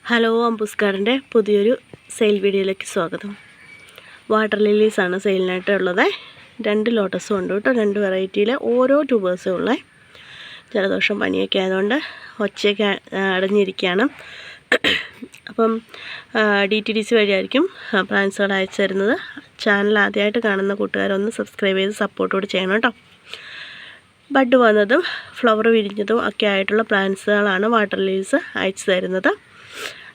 Hello അമ്പൂസ്കാറിൻ്റെ പുതിയൊരു sale വീഡിയോയിലേക്ക് സ്വാഗതം. വാട്ടർ ലില്ലീസാണ് സെയിലിനായിട്ടുള്ളത്. 2 ലോട്ടസും ഉണ്ട് കേട്ടോ. 2 വെറൈറ്റിയിൽ ഓരോ ട്യൂബേഴ്സും ഉള്ളത്. ജലദോഷം പനിയൊക്കെ ആയതുകൊണ്ട് ഒച്ചയൊക്കെ അടഞ്ഞിരിക്കുകയാണ്. അപ്പം DTDC വഴിയായിരിക്കും പ്ലാൻസുകൾ അയച്ചു തരുന്നത്. ചാനൽ ആദ്യമായിട്ട് കാണുന്ന കൂട്ടുകാരൊന്ന് സബ്സ്ക്രൈബ് ചെയ്ത് സപ്പോർട്ടോട് ചെയ്യണം കേട്ടോ. ബഡ് വന്നതും ഫ്ലവർ വിരിഞ്ഞതും ഒക്കെ ആയിട്ടുള്ള പ്ലാന്റ്സുകളാണ് വാട്ടർ ലില്ലീസ് അയച്ചു തരുന്നത്.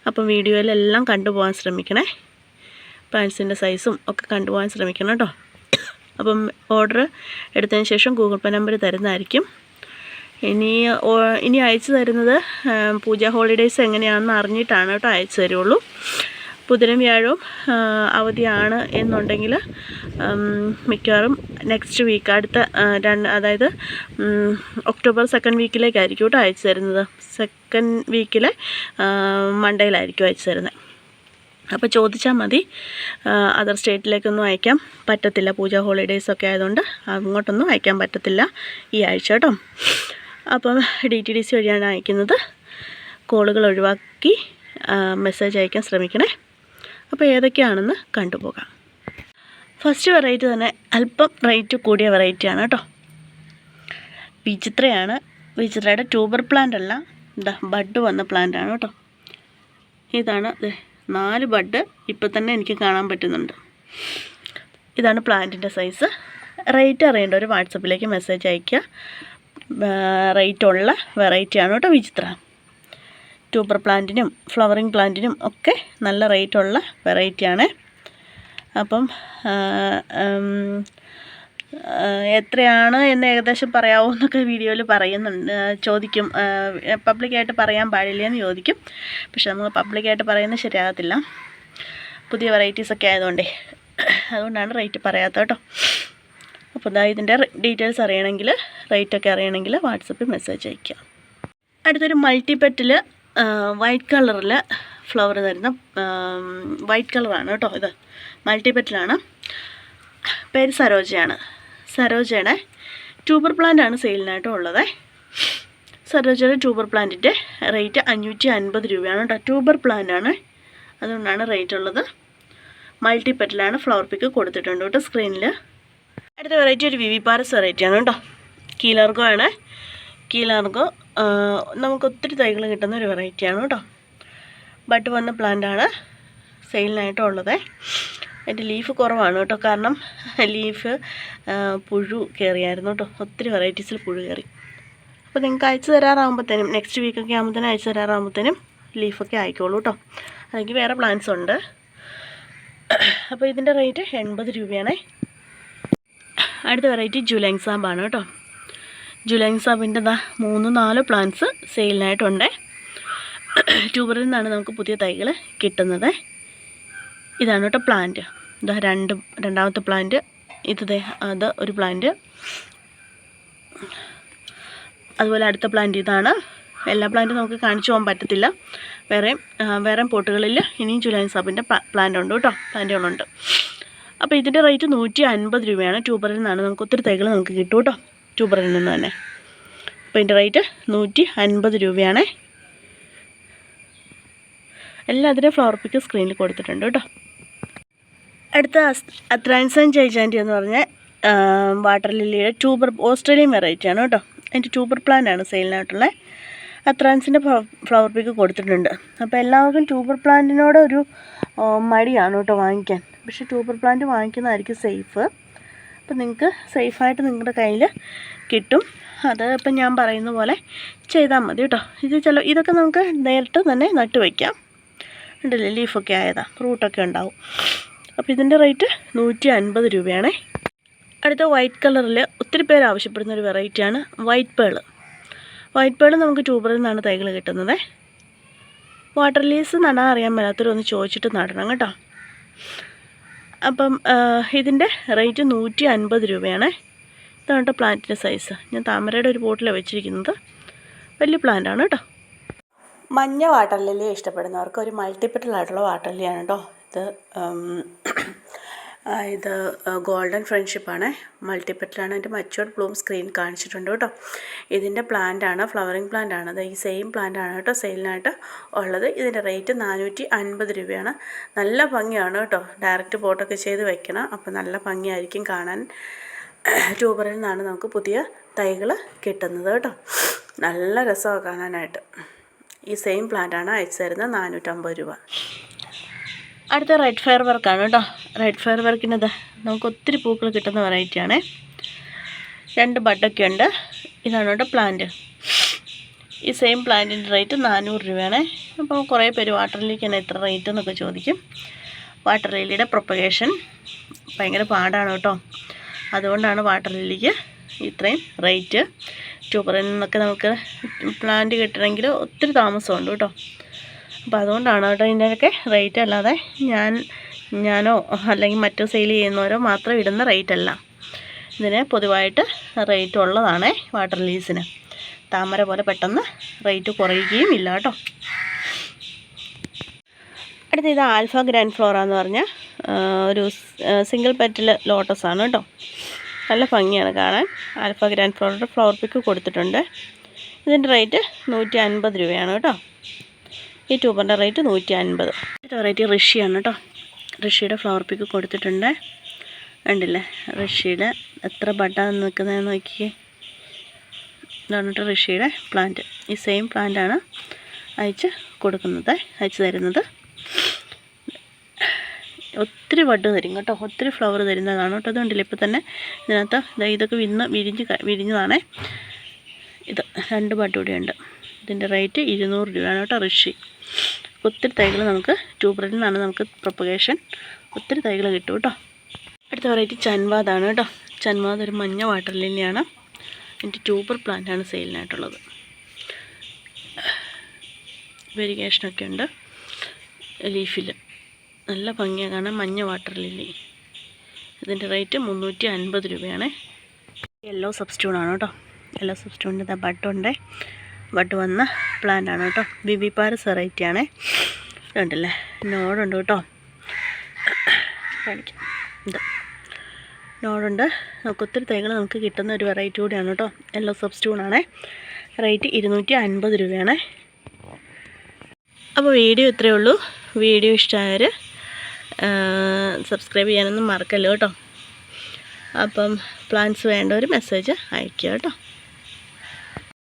അപ്പം വീഡിയോയിലെല്ലാം കണ്ടുപോകാൻ ശ്രമിക്കണേ. പ്ലാന്റ്സിൻ്റെ സൈസും ഒക്കെ കണ്ടുപോകാൻ ശ്രമിക്കണം കേട്ടോ. അപ്പം ഓർഡർ എടുത്തതിന് ശേഷം ഗൂഗിൾ പേ നമ്പർ തരുന്നതായിരിക്കും. ഇനി അയച്ചു തരുന്നത് പൂജ ഹോളിഡേയ്സ് എങ്ങനെയാണെന്ന് അറിഞ്ഞിട്ടാണ് കേട്ടോ അയച്ചു തരുള്ളൂ. ബുധനും വ്യാഴവും അവധിയാണ് എന്നുണ്ടെങ്കിൽ മിക്കവാറും നെക്സ്റ്റ് വീക്ക് അടുത്ത അതായത് ഒക്ടോബർ 2nd വീക്കിലേക്കായിരിക്കും കേട്ടോ അയച്ചു തരുന്നത്. 2nd വീക്കിലെ മൺഡേയിലായിരിക്കും അയച്ചു തരുന്നത്. അപ്പോൾ ചോദിച്ചാൽ മതി. അതർ സ്റ്റേറ്റിലേക്കൊന്നും അയക്കാൻ പറ്റത്തില്ല. പൂജ ഹോളിഡേയ്സൊക്കെ ആയതുകൊണ്ട് അങ്ങോട്ടൊന്നും അയക്കാൻ പറ്റത്തില്ല ഈ ആഴ്ച കേട്ടോ. അപ്പം DTDC വഴിയാണ് അയക്കുന്നത്. കോളുകൾ ഒഴിവാക്കി മെസ്സേജ് അയക്കാൻ ശ്രമിക്കണേ. അപ്പോൾ ഏതൊക്കെയാണെന്ന് കണ്ടുപോകാം. ഫസ്റ്റ് വെറൈറ്റി തന്നെ അല്പം റേറ്റ് കൂടിയ വെറൈറ്റിയാണ് കേട്ടോ. വിചിത്രയാണ്. വിചിത്രയുടെ ട്യൂബർ പ്ലാന്റ് അല്ല, ബഡ് വന്ന പ്ലാന്റാണ് കേട്ടോ. ഇതാണ് 4 ബഡ് ഇപ്പം തന്നെ എനിക്ക് കാണാൻ പറ്റുന്നുണ്ട്. ഇതാണ് പ്ലാന്റിൻ്റെ സൈസ്. റേറ്റ് അറിയേണ്ടവർ വാട്സപ്പിലേക്ക് മെസ്സേജ് അയയ്ക്കുക. റേറ്റുള്ള വെറൈറ്റിയാണ് കേട്ടോ വിചിത്ര. ട്യൂബർ പ്ലാന്റിനും ഫ്ലവറിങ് പ്ലാന്റിനും ഒക്കെ നല്ല റേറ്റുള്ള വെറൈറ്റിയാണ്. അപ്പം എത്രയാണ് എന്ന് ഏകദേശം പറയാമോ എന്നൊക്കെ വീഡിയോയിൽ ചോദിക്കും. പബ്ലിക്കായിട്ട് പറയാൻ പാടില്ലെന്ന് ചോദിക്കും. പക്ഷെ നമ്മൾ പബ്ലിക്കായിട്ട് പറയുന്നത് ശരിയാകത്തില്ല. പുതിയ വെറൈറ്റീസൊക്കെ ആയതുകൊണ്ടേ അതുകൊണ്ടാണ് റേറ്റ് പറയാത്തത് കേട്ടോ. അപ്പോൾ ഇതിൻ്റെ ഡീറ്റെയിൽസ് അറിയണമെങ്കിൽ റേറ്റൊക്കെ അറിയണമെങ്കിൽ വാട്സപ്പിൽ മെസ്സേജ് അയയ്ക്കുക. അടുത്തൊരു മൾട്ടിപെറ്റിൽ വൈറ്റ് കളറിൽ ഫ്ലവർ തരുന്ന വൈറ്റ് കളറാണ് കേട്ടോ. ഇത് മൾട്ടിപെറ്റിലാണ്. പേര് സരോജയാണ്. സരോജയുടെ ട്യൂബർ പ്ലാന്റാണ് സെയിലിനായിട്ടും ഉള്ളത്. സരോജയുടെ ട്യൂബർ പ്ലാന്റിൻ്റെ റേറ്റ് 550 രൂപയാണ് കേട്ടോ. ട്യൂബർ പ്ലാന്റാണ്, അതുകൊണ്ടാണ് റേറ്റ് ഉള്ളത്. മൾട്ടിപെറ്റിലാണ്. ഫ്ലവർ പിക്ക് കൊടുത്തിട്ടുണ്ട് കേട്ടോ സ്ക്രീനിൽ. അടുത്ത വെറൈറ്റി ഒരു വിവിപാരസ് വെറൈറ്റിയാണ് കേട്ടോ. കീലർഗോ ആണ്. കീലർഗോ നമുക്ക് ഒത്തിരി തൈകൾ കിട്ടുന്ന ഒരു വെറൈറ്റിയാണ് കേട്ടോ. ബഡ് വന്ന പ്ലാന്റാണ് സെയിലിനായിട്ടുള്ളത്. അതിൻ്റെ ലീഫ് കുറവാണ് കേട്ടോ. കാരണം ലീഫ് പുഴു കയറിയായിരുന്നു കേട്ടോ. ഒത്തിരി വെറൈറ്റീസിൽ പുഴു കയറി. അപ്പോൾ നിങ്ങൾക്ക് അയച്ചു തരാറാകുമ്പോഴത്തേനും നെക്സ്റ്റ് വീക്കൊക്കെ ആകുമ്പോഴത്തേനും അയച്ചു തരാറാകുമ്പോഴത്തേനും ലീഫൊക്കെ ആയിക്കോളൂ കേട്ടോ. അല്ലെങ്കിൽ വേറെ പ്ലാന്റ്സ് ഉണ്ട്. അപ്പോൾ ഇതിൻ്റെ റേറ്റ് 80 രൂപയാണ്. അടുത്ത വെറൈറ്റി ജുലൈങ് സാബാണ് കേട്ടോ. ജുലൈങ് സാബിൻ്റെ 3-4 പ്ലാന്റ്സ് സെയിലിനായിട്ടുണ്ട്. ട്യൂബറിൽ നിന്നാണ് നമുക്ക് പുതിയ തൈകൾ കിട്ടുന്നത്. ഇതാണ് കേട്ടോ പ്ലാന്റ്. രണ്ടാമത്തെ പ്ലാന്റ്. അത് ഒരു പ്ലാന്റ്. അതുപോലെ അടുത്ത പ്ലാന്റ് ഇതാണ്. എല്ലാ പ്ലാന്റും നമുക്ക് കാണിച്ചു പോകാൻ പറ്റത്തില്ല. വേറെ പോട്ടുകളിൽ ഇനിയും ജുലൈങ് സാബിൻ്റെ പ്ലാന്റ് ഉണ്ട് കേട്ടോ. പ്ലാന്റുകളുണ്ട്. അപ്പോൾ ഇതിൻ്റെ റേറ്റ് 150 രൂപയാണ്. ട്യൂബറിൽ നിന്നാണ് നമുക്ക് ഒത്തിരി തൈകൾ നമുക്ക് കിട്ടും കേട്ടോ. ട്യൂബറിൽ നിന്ന് തന്നെ. അപ്പോൾ ഇതിൻ്റെ റേറ്റ് 150 രൂപയാണ്. എല്ലാത്തിനും ഫ്ലവർ പിക്ക് സ്ക്രീനിൽ കൊടുത്തിട്ടുണ്ട് കേട്ടോ. അടുത്ത അത്രാൻസൻ ജൈജാൻറ്റി എന്ന് പറഞ്ഞ വാട്ടർ ലില്ലിയുടെ ഓസ്ട്രേലിയൻ വെറൈറ്റിയാണ് കേട്ടോ. അതിൻ്റെ ട്യൂബർ പ്ലാന്റാണ് സെയിലിനായിട്ടുള്ളത്. അത്രാൻസിൻ്റെ ഫ്ലവർ പിക്ക് കൊടുത്തിട്ടുണ്ട്. അപ്പോൾ എല്ലാവർക്കും ട്യൂബർ പ്ലാന്റിനോട് ഒരു മടിയാണ് കേട്ടോ വാങ്ങിക്കാൻ. പക്ഷേ ട്യൂബർ പ്ലാന്റ് വാങ്ങിക്കുന്നതായിരിക്കും സേഫ്. അപ്പോൾ നിങ്ങൾക്ക് സേഫായിട്ട് നിങ്ങളുടെ കയ്യിൽ കിട്ടും. അത് ഇപ്പം ഞാൻ പറയുന്ന പോലെ ചെയ്താൽ മതി കേട്ടോ. ഇതൊക്കെ നമുക്ക് നേരിട്ട് തന്നെ നട്ട് വയ്ക്കാം. ഉണ്ടല്ലേ, ലീഫൊക്കെ ആയതാ, റൂട്ടൊക്കെ ഉണ്ടാവും. അപ്പോൾ ഇതിൻ്റെ റേറ്റ് 150 രൂപയാണ്. അടുത്ത വൈറ്റ് കളറിൽ ഒത്തിരി പേര് ആവശ്യപ്പെടുന്ന ഒരു വെറൈറ്റിയാണ് വൈറ്റ് പേൾ. വൈറ്റ് പേൾ നമുക്ക് ട്യൂബറിൽ നിന്നാണ് തൈകൾ കിട്ടുന്നത്. വാട്ടർ ലില്ലീസ് നടാൻ അറിയാൻ മേലാത്തവരൊന്ന് ചോദിച്ചിട്ട് നടണം കേട്ടോ. അപ്പം ഇതിൻ്റെ റേറ്റ് 150 രൂപയാണ്. ഇതാണ് കേട്ടോ പ്ലാന്റിൻ്റെ സൈസ്. ഞാൻ താമരയുടെ ഒരു പോട്ടിലാണ് വെച്ചിരിക്കുന്നത്. വലിയ പ്ലാന്റാണ് കേട്ടോ. മഞ്ഞ വാട്ടർ ലില്ലി ഇഷ്ടപ്പെടുന്നവർക്ക് ഒരു മൾട്ടിപ്പറ്റൽ ആയിട്ടുള്ള വാട്ടർ ലില്ലിയാണ് കേട്ടോ. ഇത് ഇത് ഗോൾഡൻ ഫ്രണ്ട്ഷിപ്പാണ്, മൾട്ടിപ്പറ്റിലാണ്. അതിൻ്റെ മച്ചുവർഡ് ബ്ലൂം സ്ക്രീൻ കാണിച്ചിട്ടുണ്ട് കേട്ടോ. ഇതിൻ്റെ പ്ലാന്റാണ്, ഫ്ലവറിങ് പ്ലാന്റാണ്. അത് ഈ സെയിം പ്ലാന്റാണ് കേട്ടോ സെയിലിനായിട്ട് ഉള്ളത്. ഇതിൻ്റെ റേറ്റ് 450 രൂപയാണ്. നല്ല ഭംഗിയാണ് കേട്ടോ. ഡയറക്റ്റ് പോട്ടൊക്കെ ചെയ്ത് വെക്കണം, അപ്പോൾ നല്ല ഭംഗിയായിരിക്കും കാണാൻ. ട്യൂബറിൽ നിന്നാണ് നമുക്ക് പുതിയ തൈകൾ കിട്ടുന്നത് കേട്ടോ. നല്ല രസമാണ് കാണാനായിട്ട്. ഈ സെയിം പ്ലാന്റാണ് അയച്ചു തരുന്നത്, 450 രൂപ. അടുത്ത റെഡ് ഫയർ വർക്കാണ് കേട്ടോ. റെഡ് ഫയർ വർക്കിനത് നമുക്ക് ഒത്തിരി പൂക്കൾ കിട്ടുന്ന വെറൈറ്റിയാണ്. 2 ബഡൊക്കെ ഉണ്ട്. ഇതാണ് കേട്ടോ പ്ലാന്റ്. ഈ സെയിം പ്ലാന്റിൻ്റെ റേറ്റ് 400 രൂപയാണ്. അപ്പോൾ കുറേ പേര് വാട്ടർ ലില്ലിക്കാണ് എത്ര റേറ്റ് എന്നൊക്കെ ചോദിക്കും. വാട്ടർ ലില്ലിയുടെ പ്രൊപ്പഗേഷൻ ഭയങ്കര പാടാണ് കേട്ടോ. അതുകൊണ്ടാണ് വാട്ടർ ലില്ലിക്ക് ഇത്രയും റേറ്റ്. ട്യൂബറിൽ നിന്നൊക്കെ നമുക്ക് പ്ലാന്റ് കിട്ടണമെങ്കിൽ ഒത്തിരി താമസമുണ്ട് കേട്ടോ. അപ്പോൾ അതുകൊണ്ടാണ് കേട്ടോ ഇതിൻ്റെയൊക്കെ റേറ്റ്. അല്ലാതെ ഞാനോ അല്ലെങ്കിൽ മറ്റു സെയിൽ ചെയ്യുന്നവരോ മാത്രം ഇടുന്ന റേറ്റ് അല്ല. ഇതിന് പൊതുവായിട്ട് റേറ്റ് ഉള്ളതാണ്. വാട്ടർ ലീസിന് താമര പോലെ പെട്ടെന്ന് റേറ്റ് കുറയുകയും ഇല്ല കേട്ടോ. അടുത്ത ഇത് ആൽഫ ഗ്രാൻഡ് ഫ്ലോറ എന്ന് പറഞ്ഞ ഒരു സിംഗിൾ പെറ്റൽ ലോട്ടസാണ് കേട്ടോ. നല്ല ഭംഗിയാണ് കാണാൻ. ആൽഫ ഗ്രാൻഡ് ഫ്ലോറയുടെ ഫ്ലവർ പിക്ക് കൊടുത്തിട്ടുണ്ട്. ഇതിൻ്റെ റേറ്റ് 150 രൂപയാണ് കേട്ടോ. ഈ ട്യൂബറിൻ്റെ റേറ്റ് 150. അടുത്ത വെറൈറ്റി ഋഷിയാണ് കേട്ടോ. ഋഷിയുടെ ഫ്ലവർ പിക്ക് കൊടുത്തിട്ടുണ്ട്. കണ്ടില്ലേ ഋഷിയുടെ എത്ര ബഡാണ് നിൽക്കുന്നതെന്ന് നോക്കിയേ. ഇതാണ് കേട്ടോ ഋഷിയുടെ പ്ലാന്റ്. ഈ സെയിം പ്ലാന്റാണ് അയച്ചു തരുന്നത്. ഒത്തിരി ബഡ് തരും കേട്ടോ. ഒത്തിരി ഫ്ലവർ തരുന്നതാണ് കേട്ടോ. അതുകൊണ്ടില്ല ഇപ്പോൾ തന്നെ ഇതിനകത്ത് ഇതൊക്കെ വിരിഞ്ഞതാണ്. ഇത് 2 ബഡ് കൂടിയുണ്ട്. ഇതിൻ്റെ റേറ്റ് 200 രൂപയാണ് കേട്ടോ. ഋഷി ഒത്തിരി തൈകൾ നമുക്ക് ട്യൂബറിൽ നിന്നാണ് നമുക്ക് പ്രൊപ്പഗേഷൻ ഒത്തിരി തൈകൾ കിട്ടും കേട്ടോ. അടുത്ത വെറൈറ്റി ചൻവാദാണ് കേട്ടോ. ചൻവാദ് ഒരു മഞ്ഞ വാട്ടർ ലില്ലിയാണ്. ഇതിൻ്റെ ട്യൂബർ പ്ലാന്റാണ് സെയിലിനായിട്ടുള്ളത്. വെരിഗേഷനൊക്കെ ഉണ്ട് ലീഫിൽ. നല്ല ഭംഗിയാണ് കാണാൻ. മഞ്ഞ വാട്ടർ ലില്ലി. ഇതിൻ്റെ റേറ്റ് 350 രൂപയാണ്. യെല്ലോ സബ്സ്റ്റ്യൂണാണ് കേട്ടോ. യെല്ലോ സബ്സ്റ്റ്യൂണിൻ്റെ ബഡുണ്ട്. ബഡ് വന്ന പ്ലാന്റാണ് കേട്ടോ. വിവിപാരസ് വെറൈറ്റിയാണ്. ഇതുണ്ടല്ലേ നോടുണ്ട് കേട്ടോ. കാണിക്കാം. ഇത് നോടുണ്ട്. നമുക്ക് ഒത്തിരി തൈകൾ നമുക്ക് കിട്ടുന്ന ഒരു വെറൈറ്റി കൂടിയാണ് കേട്ടോ. യെല്ലോ സബ്സ്റ്റ്യൂണാണ്. റേറ്റ് 250 രൂപയാണ്. അപ്പോൾ വീഡിയോ ഇത്രയേ ഉള്ളൂ. വീഡിയോ ഇഷ്ടമായാൽ സബ്സ്ക്രൈബ് ചെയ്യാനൊന്നും മറക്കല്ലോ കേട്ടോ. അപ്പം പ്ലാൻസ് വേണ്ടവർ മെസ്സേജ് അയയ്ക്കുക കേട്ടോ.